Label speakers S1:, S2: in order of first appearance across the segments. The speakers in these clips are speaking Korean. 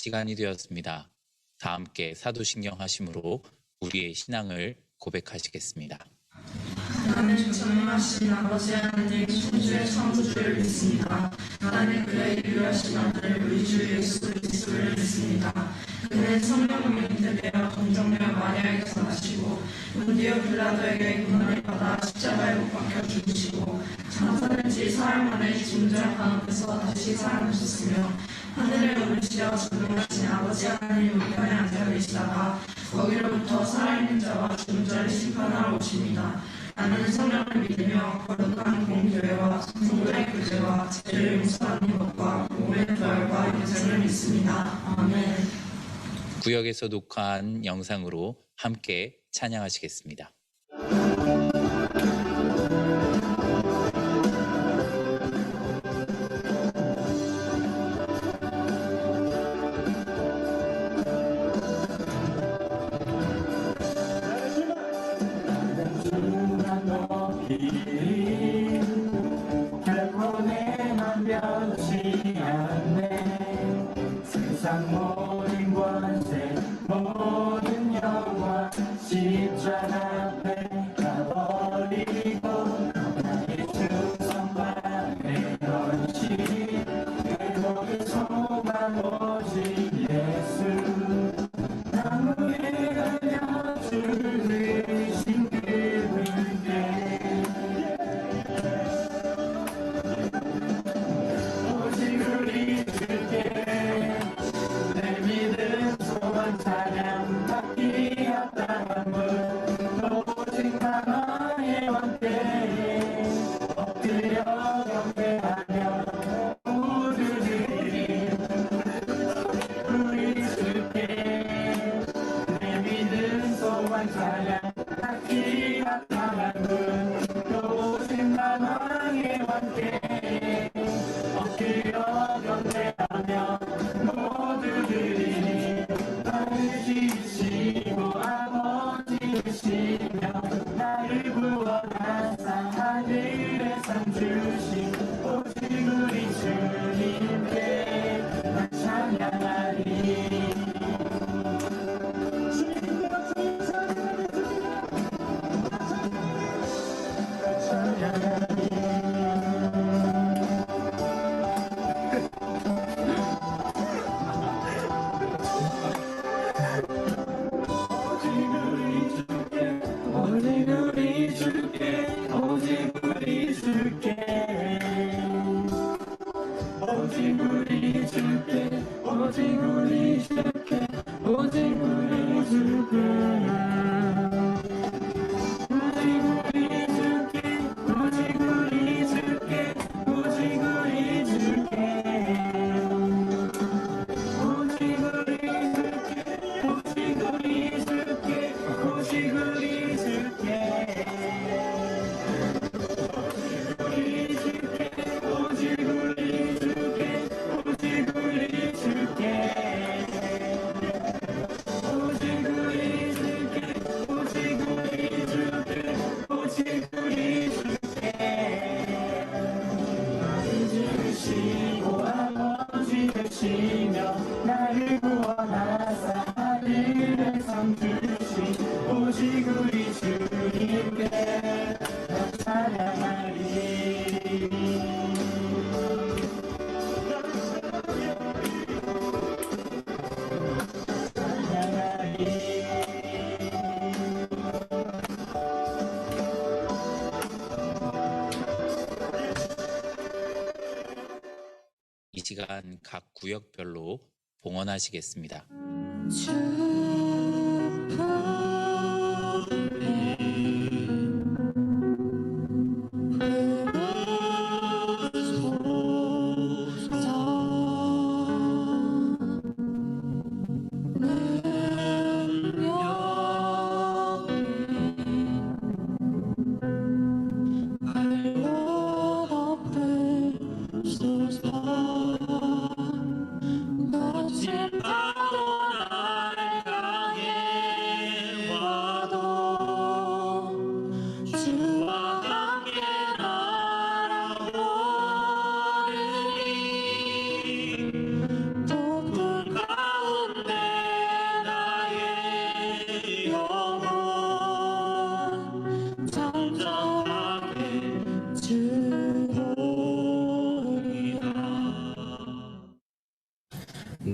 S1: 시간이 되었습니다. 다 함께 사도신경 하심으로 우리의 신앙을 고백하시겠습니다.
S2: 나는 전능하신 아버지 하나님 천주의 창조주를 믿습니다. 나는 그의 유일하신 아들 우리 주 예수 그리스도를 믿습니다. 그는 성령으로 인되어 동정녀 마리아에게서 나시고 본디오 빌라도에게 고난을 받아 십자가에 못 박혀 죽으시고 장사된 지 사흘 만에 죽은 자 가운데서 다시 살아나셨으며 하늘에 오르시어 전능하신 아버지 하나님 우편에 앉아 계시다가 거기로부터 살아있는 자와 죽은 자를 심판하러 오십니다. 나는 성령을 믿으며 거룩한 공교회와 성도의 교제와 죄를 용서하는 것과 몸의 부활과 영생을 믿습니다. 아멘.
S1: 구역에서 녹화한 영상으로 함께 찬양하시겠습니다.
S3: 결코 내만 변치 않네. 세상 모든 권세 모든 영광 십자가 앞에 가버리고 나의 충성만 내던지 내 모든 소망 오직 예수 나무에 달려 죽으신 그분께 찬양 받기 합당한 분 오직 하나의 왕께 엎드려 경배하며 모두들이 우리 주께 내 믿음 소망 찬양 받기 합당한 분 오직 하나의 왕께 엎드려 경배하며 모두들이 지시고 아버지시며 나를 구원하사 하늘에 상 주신 오직 우리 주님께 나 찬양하리. 나를 구원하사 하늘에 상 주신 오직 우리 주님께 나 찬양하리.
S1: 이 시간 각 구역별로 봉헌하시겠습니다.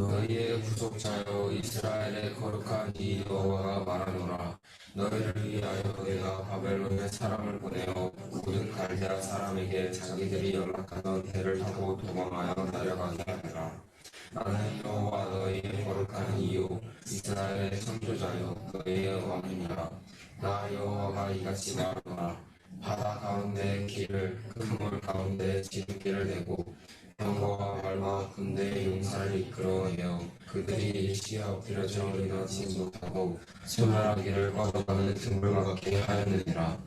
S4: 너희의 구속자여 이스라엘의 거룩한 이 여호와가 말하노라. 너희를 위하여 내가 바벨론에 사람을 보내어 모든 갈대아 사람에게 자기들이 연락하던 배를 타고 도망하여 내려가게 하리라. 나는 여호와 너희의 거룩한 이요 이스라엘의 창조자여 너희의 왕이니라. 나 여호와가 이같이 말하노라. 바다 가운데 길을 그물 가운데 지름길을 내고 병거와 말과 군대의 용사를 이끌어내어 그들이 일시에 엎드려져 일어나지 못하고 소멸하기를 뻗어가는 등불과 같게 하였느니라.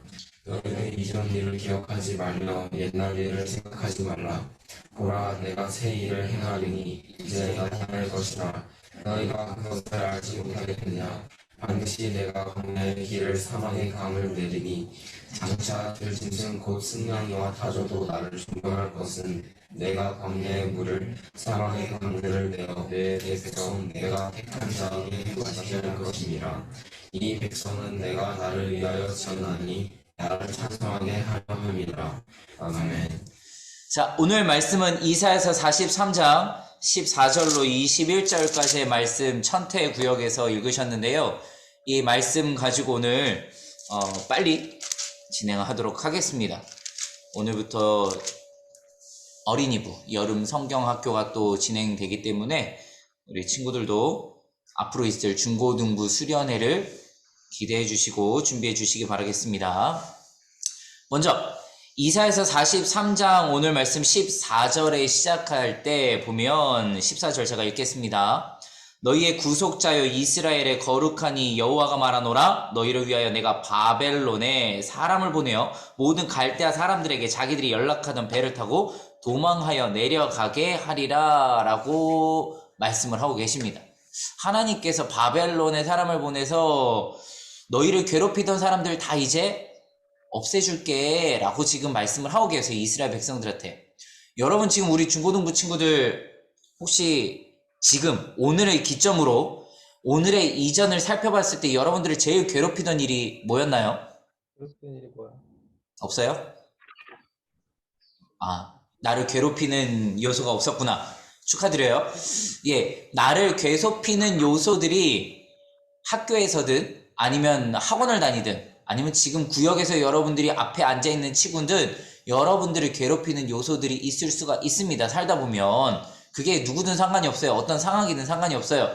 S4: 너희는 이전 일을 기억하지 말며 옛날 일을 생각하지 말라. 보라, 내가 새 일을 행하리니 이제 나타날 것이라. 너희가 그것을 알지 못하겠느냐. 반드시 내가 광야의 길을 사망의 강을 내리니 장차 들짐승 곧 승냥이와 타조도 나를 존경할 것은 내가 광야의 물을 사망의 강들을 내어 내 백성 내가 택한 자에게 마시게 할 것이니라. 이 백성은 내가 나를 위하여 지었나니 나를 찬송하게 하려 함이라. 아멘.
S5: 자, 오늘 말씀은 이사야서 43장 14절로 21절까지의 말씀 천태 구역에서 읽으셨는데요. 이 말씀 가지고 오늘 빨리 진행하도록 하겠습니다. 오늘부터 어린이부 여름 성경학교가 또 진행되기 때문에 우리 친구들도 앞으로 있을 중고등부 수련회를 기대해 주시고 준비해 주시기 바라겠습니다. 먼저 이사야서 43장 오늘 말씀 14절에 시작할 때 보면 14절 제가 읽겠습니다. 너희의 구속자여 이스라엘의 거룩하니 여호와가 말하노라. 너희를 위하여 내가 바벨론에 사람을 보내어 모든 갈대아 사람들에게 자기들이 연락하던 배를 타고 도망하여 내려가게 하리라 라고 말씀을 하고 계십니다. 하나님께서 바벨론에 사람을 보내서 너희를 괴롭히던 사람들 다 이제 없애줄게 라고 지금 말씀을 하고 계세요. 이스라엘 백성들한테. 여러분 지금 우리 중고등부 친구들 혹시 지금 오늘의 기점으로 오늘의 이전을 살펴봤을 때 여러분들을 제일 괴롭히던 일이 뭐였나요?
S3: 괴롭히는 일이 뭐야?
S5: 없어요? 나를 괴롭히는 요소가 없었구나. 축하드려요. 예, 나를 괴롭히는 요소들이 학교에서든 아니면 학원을 다니든 아니면 지금 구역에서 여러분들이 앞에 앉아있는 친구들 여러분들을 괴롭히는 요소들이 있을 수가 있습니다. 살다 보면 그게 누구든 상관이 없어요. 어떤 상황이든 상관이 없어요.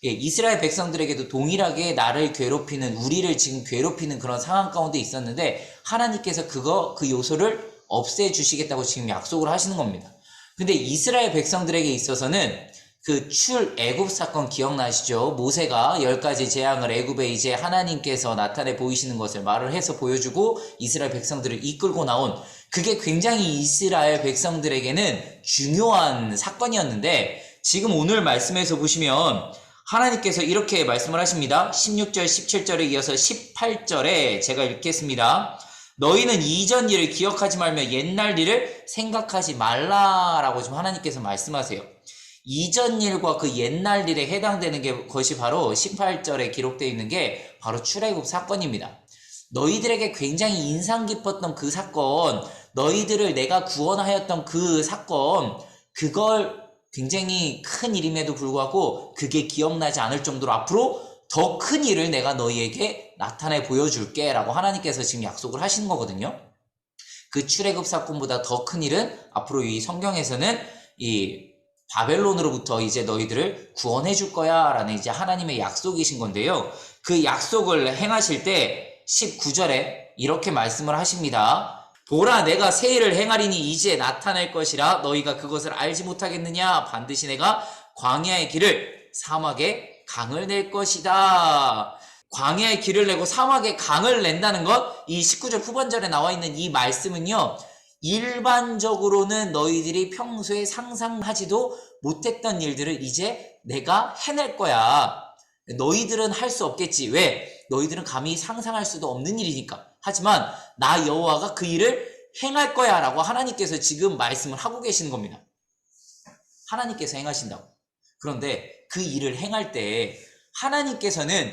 S5: 예, 이스라엘 백성들에게도 동일하게 나를 괴롭히는 우리를 지금 괴롭히는 그런 상황 가운데 있었는데 하나님께서 그 요소를 없애주시겠다고 지금 약속을 하시는 겁니다. 근데 이스라엘 백성들에게 있어서는 그 출애굽 사건 기억나시죠? 모세가 10가지 재앙을 애굽에 이제 하나님께서 나타내 보이시는 것을 말을 해서 보여주고 이스라엘 백성들을 이끌고 나온 그게 굉장히 이스라엘 백성들에게는 중요한 사건이었는데 지금 오늘 말씀에서 보시면 하나님께서 이렇게 말씀을 하십니다. 16절, 17절에 이어서 18절에 제가 읽겠습니다. 너희는 이전 일을 기억하지 말며 옛날 일을 생각하지 말라라고 지금 하나님께서 말씀하세요. 이전 일과 그 옛날 일에 해당되는 것이 바로 18절에 기록되어 있는 게 바로 출애굽 사건입니다. 너희들에게 굉장히 인상 깊었던 그 사건, 너희들을 내가 구원하였던 그 사건, 그걸 굉장히 큰 일임에도 불구하고 그게 기억나지 않을 정도로 앞으로 더 큰 일을 내가 너희에게 나타내 보여줄게 라고 하나님께서 지금 약속을 하시는 거거든요. 그 출애굽 사건보다 더 큰 일은 앞으로 이 성경에서는 이 바벨론으로부터 이제 너희들을 구원해 줄 거야 라는 이제 하나님의 약속이신 건데요. 그 약속을 행하실 때 19절에 이렇게 말씀을 하십니다. 보라, 내가 새 일을 행하리니 이제 나타날 것이라. 너희가 그것을 알지 못하겠느냐. 반드시 내가 광야의 길을 사막에 강을 낼 것이다. 광야의 길을 내고 사막에 강을 낸다는 것, 이 19절 후반절에 나와 있는 이 말씀은요, 일반적으로는 너희들이 평소에 상상하지도 못했던 일들을 이제 내가 해낼 거야. 너희들은 할 수 없겠지. 왜? 너희들은 감히 상상할 수도 없는 일이니까. 하지만 나 여호와가 그 일을 행할 거야 라고 하나님께서 지금 말씀을 하고 계시는 겁니다. 하나님께서 행하신다고. 그런데 그 일을 행할 때 하나님께서는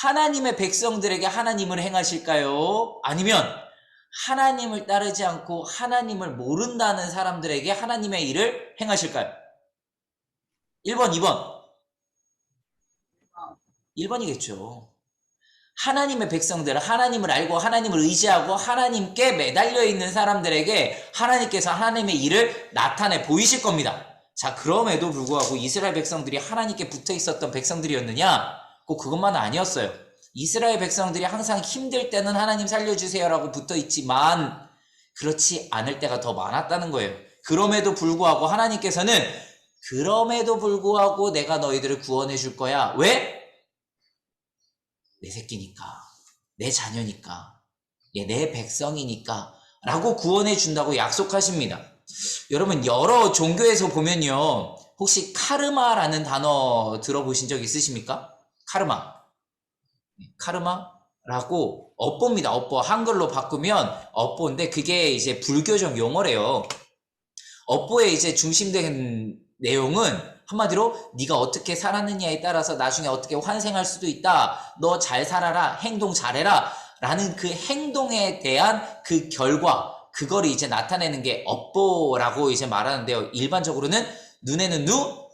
S5: 하나님의 백성들에게 하나님을 행하실까요? 아니면 하나님을 따르지 않고 하나님을 모른다는 사람들에게 하나님의 일을 행하실까요? 1번, 2번. 1번이겠죠. 하나님의 백성들, 하나님을 알고 하나님을 의지하고 하나님께 매달려 있는 사람들에게 하나님께서 하나님의 일을 나타내 보이실 겁니다. 자, 그럼에도 불구하고 이스라엘 백성들이 하나님께 붙어 있었던 백성들이었느냐? 꼭 그것만은 아니었어요. 이스라엘 백성들이 항상 힘들 때는 하나님 살려주세요라고 붙어 있지만 그렇지 않을 때가 더 많았다는 거예요. 그럼에도 불구하고 하나님께서는 그럼에도 불구하고 내가 너희들을 구원해 줄 거야. 왜? 내 새끼니까, 내 자녀니까, 내 백성이니까 라고 구원해 준다고 약속하십니다. 여러분, 여러 종교에서 보면요, 혹시 카르마라는 단어 들어보신 적 있으십니까? 카르마라고 업보입니다. 업보. 한글로 바꾸면 업보인데 그게 이제 불교적 용어래요. 업보의 이제 중심된 내용은 한마디로 네가 어떻게 살았느냐에 따라서 나중에 어떻게 환생할 수도 있다. 너 잘 살아라. 행동 잘해라. 라는 그 행동에 대한 그 결과, 그거를 이제 나타내는 게 업보라고 이제 말하는데요. 일반적으로는 눈에는 누,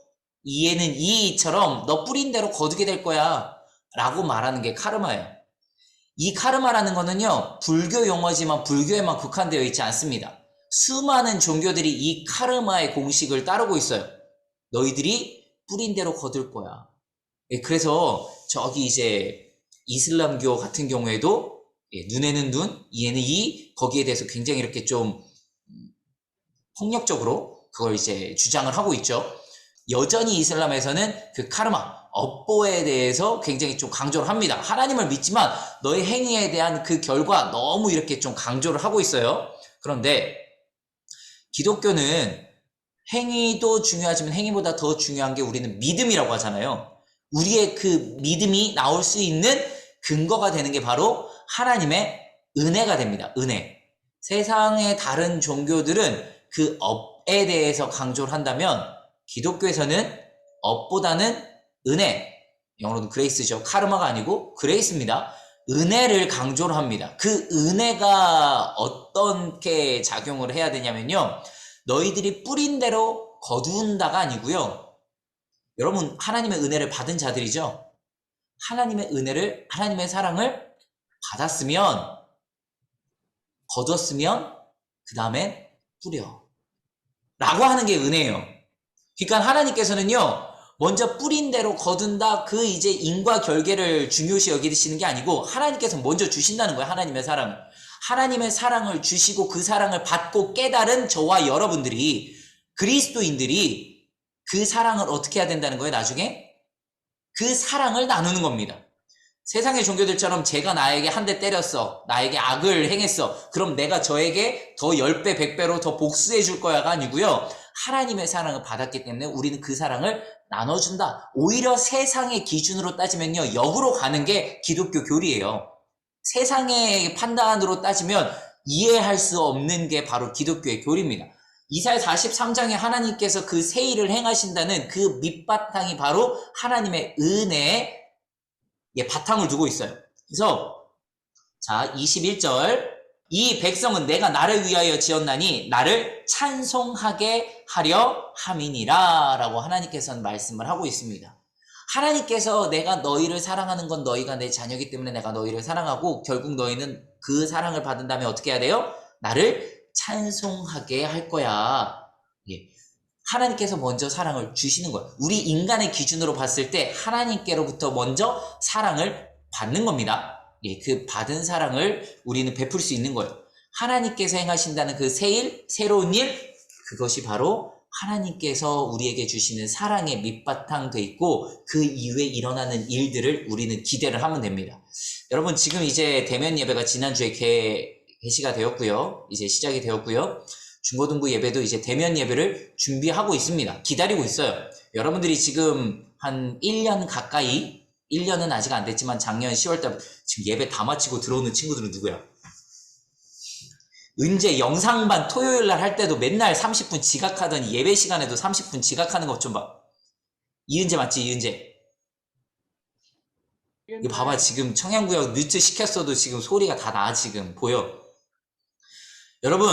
S5: 이에는 이처럼 너 뿌린 대로 거두게 될 거야. 라고 말하는 게 카르마예요. 이 카르마라는 거는요, 불교 용어지만 불교에만 국한되어 있지 않습니다. 수많은 종교들이 이 카르마의 공식을 따르고 있어요. 너희들이 뿌린 대로 거둘 거야. 그래서 저기 이제 이슬람교 같은 경우에도 눈에는 눈, 이에는 이, 거기에 대해서 굉장히 이렇게 좀 폭력적으로 그걸 이제 주장을 하고 있죠. 여전히 이슬람에서는 그 카르마, 업보에 대해서 굉장히 좀 강조를 합니다. 하나님을 믿지만 너의 행위에 대한 그 결과 너무 이렇게 좀 강조를 하고 있어요. 그런데 기독교는 행위도 중요하지만 행위보다 더 중요한 게 우리는 믿음이라고 하잖아요. 우리의 그 믿음이 나올 수 있는 근거가 되는 게 바로 하나님의 은혜가 됩니다. 은혜. 세상의 다른 종교들은 그 업에 대해서 강조를 한다면 기독교에서는 업보다는 은혜, 영어로는 그레이스죠. 카르마가 아니고 그레이스입니다. 은혜를 강조를 합니다. 그 은혜가 어떻게 작용을 해야 되냐면요, 너희들이 뿌린 대로 거둔다가 아니고요. 여러분, 하나님의 은혜를 받은 자들이죠. 하나님의 은혜를, 하나님의 사랑을 받았으면, 거뒀으면 그 다음에 뿌려 라고 하는 게 은혜예요. 그러니까 하나님께서는요, 먼저 뿌린 대로 거둔다, 그 이제 인과 결계를 중요시 여기시는 게 아니고 하나님께서 먼저 주신다는 거예요. 하나님의 사랑을. 하나님의 사랑을 주시고 그 사랑을 받고 깨달은 저와 여러분들이, 그리스도인들이 그 사랑을 어떻게 해야 된다는 거예요? 나중에 그 사랑을 나누는 겁니다. 세상의 종교들처럼 제가 나에게 한 대 때렸어, 나에게 악을 행했어, 그럼 내가 저에게 더 10배 100배로 더 복수해 줄 거야가 아니고요, 하나님의 사랑을 받았기 때문에 우리는 그 사랑을 나눠준다. 오히려 세상의 기준으로 따지면요, 역으로 가는 게 기독교 교리예요. 세상의 판단으로 따지면 이해할 수 없는 게 바로 기독교의 교리입니다. 이사야 43장에 하나님께서 그 새 일을 행하신다는 그 밑바탕이 바로 하나님의 은혜에 바탕을 두고 있어요. 그래서 자, 21절, 이 백성은 내가 나를 위하여 지었나니 나를 찬송하게 하려 함이니라 라고 하나님께서는 말씀을 하고 있습니다. 하나님께서 내가 너희를 사랑하는 건 너희가 내 자녀이기 때문에 내가 너희를 사랑하고, 결국 너희는 그 사랑을 받은 다음에 어떻게 해야 돼요? 나를 찬송하게 할 거야. 하나님께서 먼저 사랑을 주시는 거예요. 우리 인간의 기준으로 봤을 때 하나님께로부터 먼저 사랑을 받는 겁니다. 그 받은 사랑을 우리는 베풀 수 있는 거예요. 하나님께서 행하신다는 그 새 일, 새로운 일, 그것이 바로 하나님께서 우리에게 주시는 사랑의 밑바탕 돼 있고, 그 이후에 일어나는 일들을 우리는 기대를 하면 됩니다. 여러분, 지금 이제 대면 예배가 지난주에 개시가 되었고요. 이제 시작이 되었고요. 중고등부 예배도 이제 대면 예배를 준비하고 있습니다. 기다리고 있어요. 여러분들이 지금 한 1년 가까이, 1년은 아직 안 됐지만 작년 10월달 지금 예배 다 마치고 들어오는 친구들은 누구야? 은재 영상반 토요일날 할 때도 맨날 30분 지각하더니 예배 시간에도 30분 지각하는 것 좀 봐. 이은재 맞지? 이은재. 이거 봐봐, 지금 청양구역 뮤트 시켰어도 지금 소리가 다 나. 지금 보여. 여러분,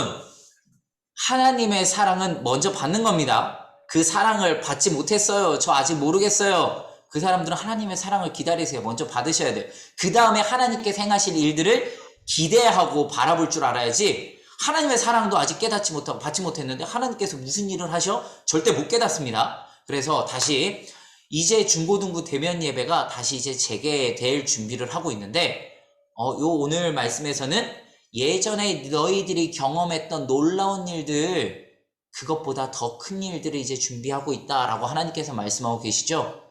S5: 하나님의 사랑은 먼저 받는 겁니다. 그 사랑을 받지 못했어요. 저 아직 모르겠어요. 그 사람들은 하나님의 사랑을 기다리세요. 먼저 받으셔야 돼요. 그 다음에 하나님께서 행하실 일들을 기대하고 바라볼 줄 알아야지 하나님의 사랑도 아직 깨닫지 못하고 받지 못했는데 하나님께서 무슨 일을 하셔? 절대 못 깨닫습니다. 그래서 다시 이제 중고등부 대면 예배가 다시 이제 재개될 준비를 하고 있는데 요 오늘 말씀에서는 예전에 너희들이 경험했던 놀라운 일들 그것보다 더 큰 일들을 이제 준비하고 있다라고 하나님께서 말씀하고 계시죠.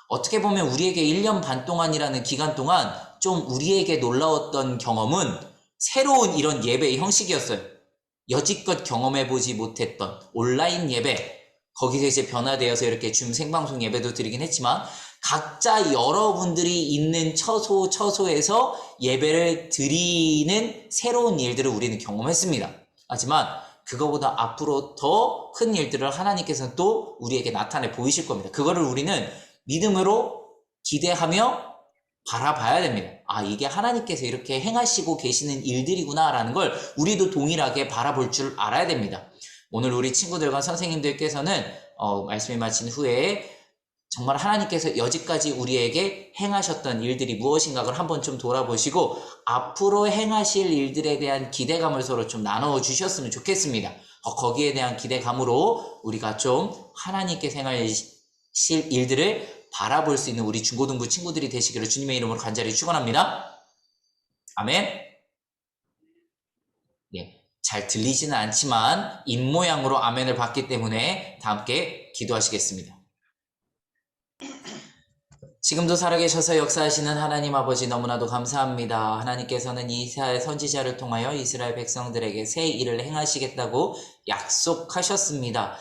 S5: 어떻게 보면 우리에게 1년 반 동안이라는 기간 동안 좀 우리에게 놀라웠던 경험은 새로운 이런 예배의 형식이었어요. 여지껏 경험해보지 못했던 온라인 예배, 거기서 이제 변화되어서 이렇게 줌 생방송 예배도 드리긴 했지만 각자 여러분들이 있는 처소에서 예배를 드리는 새로운 일들을 우리는 경험했습니다. 하지만 그거보다 앞으로 더 큰 일들을 하나님께서는 또 우리에게 나타내 보이실 겁니다. 그거를 우리는 믿음으로 기대하며 바라봐야 됩니다. 아, 이게 하나님께서 이렇게 행하시고 계시는 일들이구나 라는 걸 우리도 동일하게 바라볼 줄 알아야 됩니다. 오늘 우리 친구들과 선생님들께서는 말씀을 마친 후에 정말 하나님께서 여지까지 우리에게 행하셨던 일들이 무엇인가를 한번 좀 돌아보시고 앞으로 행하실 일들에 대한 기대감을 서로 좀 나눠주셨으면 좋겠습니다. 거기에 대한 기대감으로 우리가 좀 하나님께서 행하실 일들을 바라볼 수 있는 우리 중고등부 친구들이 되시기를 주님의 이름으로 간절히 축원합니다. 아멘. 예, 잘 들리지는 않지만 입모양으로 아멘을 받기 때문에 다 함께 기도하시겠습니다. 지금도 살아계셔서 역사하시는 하나님 아버지 너무나도 감사합니다. 하나님께서는 이사야 선지자를 통하여 이스라엘 백성들에게 새 일을 행하시겠다고 약속하셨습니다.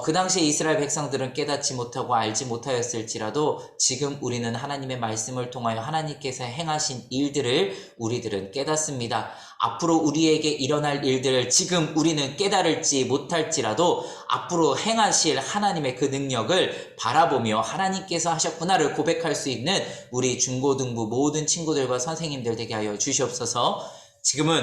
S5: 그 당시에 이스라엘 백성들은 깨닫지 못하고 알지 못하였을지라도 지금 우리는 하나님의 말씀을 통하여 하나님께서 행하신 일들을 우리들은 깨닫습니다. 앞으로 우리에게 일어날 일들을 지금 우리는 깨달을지 못할지라도 앞으로 행하실 하나님의 그 능력을 바라보며 하나님께서 하셨구나를 고백할 수 있는 우리 중고등부 모든 친구들과 선생님들 되게 하여 주시옵소서. 지금은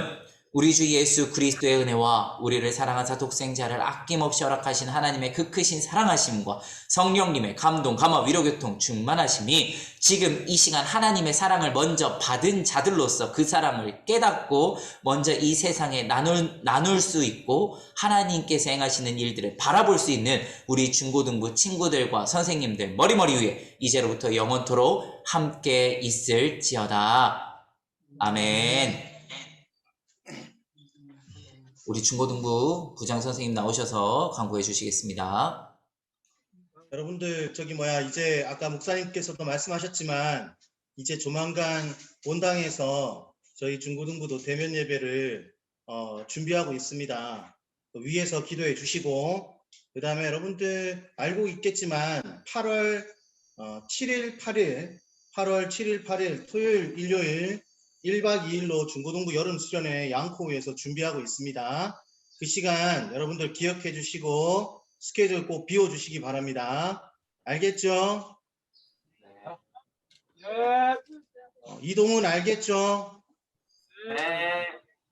S5: 우리 주 예수 그리스도의 은혜와 우리를 사랑하사 독생자를 아낌없이 허락하신 하나님의 그 크신 사랑하심과 성령님의 감동, 감화, 위로, 교통, 충만하심이 지금 이 시간 하나님의 사랑을 먼저 받은 자들로서 그 사랑을 깨닫고 먼저 이 세상에 나눌 수 있고 하나님께서 행하시는 일들을 바라볼 수 있는 우리 중고등부 친구들과 선생님들 머리머리 위에 이제로부터 영원토록 함께 있을지어다. 아멘. 우리 중고등부 부장 선생님 나오셔서 강구해 주시겠습니다.
S3: 여러분들 이제 아까 목사님께서도 말씀하셨지만 이제 조만간 본당에서 저희 중고등부도 대면 예배를 준비하고 있습니다. 위에서 기도해 주시고 그 다음에 여러분들 알고 있겠지만 8월 7일 8일 토요일 일요일 1박 2일로 중고등부 여름 수련회 양코에서 준비하고 있습니다. 그 시간 여러분들 기억해 주시고 스케줄 꼭 비워 주시기 바랍니다. 알겠죠? 네. 이동훈 알겠죠?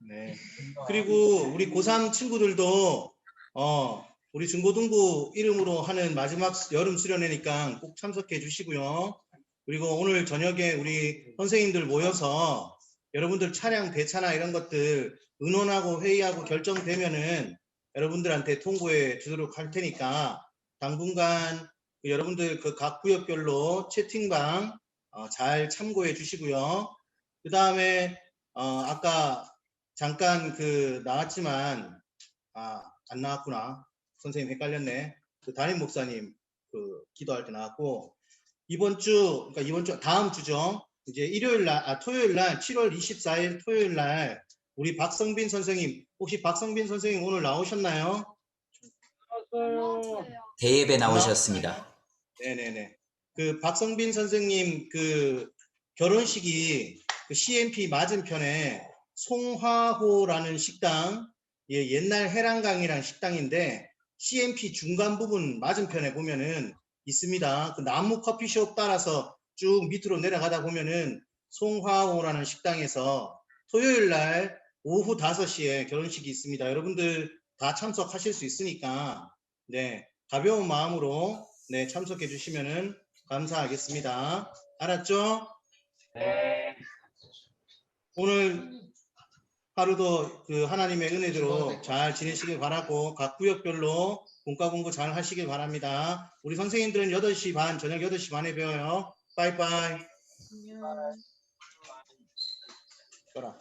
S3: 네. 그리고 우리 고3 친구들도 우리 중고등부 이름으로 하는 마지막 여름 수련회니까 꼭 참석해 주시고요. 그리고 오늘 저녁에 우리 선생님들 모여서 여러분들 차량 대차나 이런 것들 의논하고 회의하고 결정되면은 여러분들한테 통보해 주도록 할 테니까 당분간 여러분들 그 각 구역별로 채팅방 잘 참고해 주시고요. 그 다음에 아까 잠깐 나왔지만 안 나왔구나. 선생님 헷갈렸네. 그 담임 목사님 기도할 때 나왔고 이번 주 다음 주죠. 이제 토요일 날 7월 24일 토요일 날 우리 박성빈 선생님 혹시 박성빈 선생님 오늘 나오셨나요?
S5: 대예배 나오셨습니다.
S3: 네네네. 그 박성빈 선생님 결혼식이 CMP 맞은편에 송화호라는 식당 옛날 해랑강이라는 식당인데 CMP 중간 부분 맞은편에 보면은 있습니다. 그 나무 커피숍 따라서 쭉 밑으로 내려가다 보면은 송화호라는 식당에서 토요일 날 오후 5시에 결혼식이 있습니다. 여러분들 다 참석하실 수 있으니까 네 가벼운 마음으로 네, 참석해 주시면은 감사하겠습니다. 알았죠?
S4: 네.
S3: 오늘 하루도 그 하나님의 은혜대로 잘 지내시길 바라고 각 구역별로 본과 공부 잘 하시길 바랍니다. 우리 선생님들은 8시 반, 저녁 8시 반에 배워요. 빠이빠이.
S2: 안녕.
S3: 꺼라.